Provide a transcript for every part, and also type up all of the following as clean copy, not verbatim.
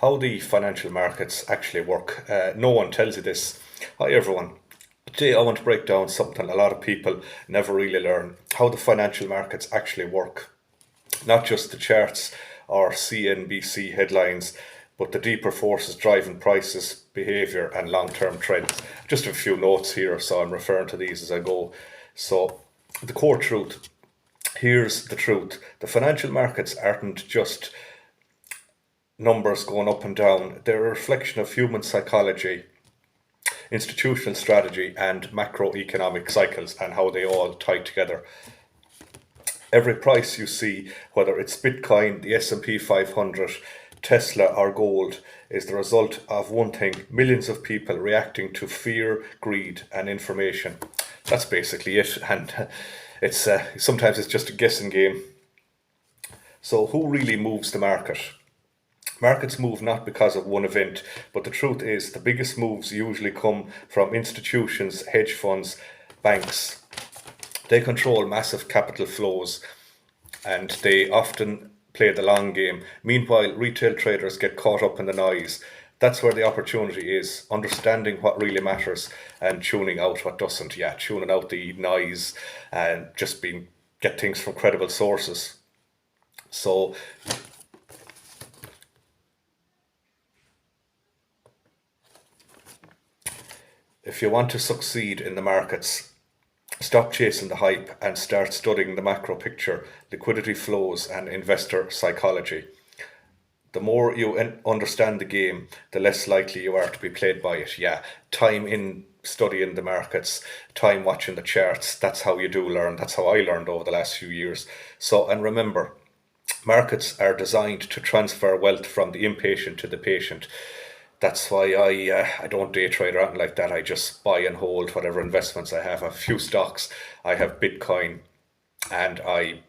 how the financial markets actually work. No one tells you this. Hi everyone. Today I want to break down something a lot of people never really learn, how the financial markets actually work. Not just the charts or CNBC headlines, but the deeper forces driving prices, behaviour and long-term trends. Just a few notes here, so I'm referring to these as I go. So the core truth. Here's the truth. The financial markets aren't just numbers going up and down. They're a reflection of human psychology, institutional strategy and macroeconomic cycles and how they all tie together. Every price you see, whether it's Bitcoin, the S&P 500, Tesla or gold, is the result of one thing: millions of people reacting to fear, greed and information. That's basically it, and it's sometimes it's just a guessing game. So who really moves the market? Markets move not because of one event, but the truth is the biggest moves usually come from institutions, hedge funds, banks. They control massive capital flows and they often play the long game. Meanwhile, retail traders get caught up in the noise. That's where the opportunity is, understanding what really matters and tuning out what doesn't. Yeah, tuning out the noise and just get things from credible sources. So if you want to succeed in the markets, stop chasing the hype and start studying the macro picture, liquidity flows and investor psychology. The more you understand the game, the less likely you are to be played by it. Yeah, time in studying the markets, time watching the charts, that's how you do learn. That's how I learned over the last few years. So, and remember, markets are designed to transfer wealth from the impatient to the patient. That's why I don't day trade or anything like that. I just buy and hold whatever investments I have. I have a few stocks. I have Bitcoin, and I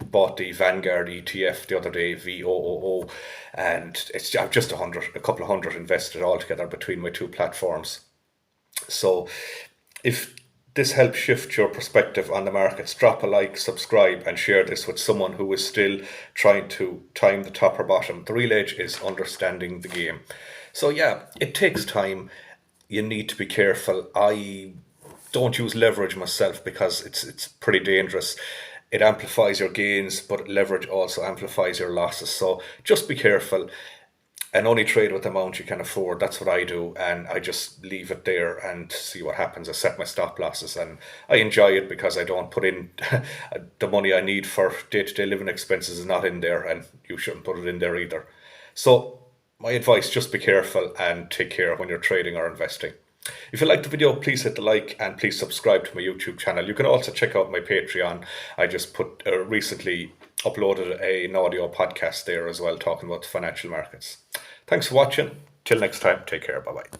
bought the Vanguard ETF the other day, VOOO, and I've just a couple of hundred invested altogether between my two platforms. So if this helps shift your perspective on the markets, drop a like, subscribe and share this with someone who is still trying to time the top or bottom. The real edge is understanding the game. So yeah, it takes time. You need to be careful. I don't use leverage myself because it's pretty dangerous. It amplifies your gains, but leverage also amplifies your losses. So just be careful and only trade with the amount you can afford. That's what I do, and I just leave it there and see what happens. I set my stop losses and I enjoy it because I don't put in the money I need for day-to-day living expenses is not in there, and you shouldn't put it in there either. So my advice, just be careful and take care when you're trading or investing. If you liked the video, please hit the like and please subscribe to my YouTube channel. You can also check out my Patreon. I just recently uploaded an audio podcast there as well, talking about the financial markets. Thanks for watching. Till next time, take care. Bye bye.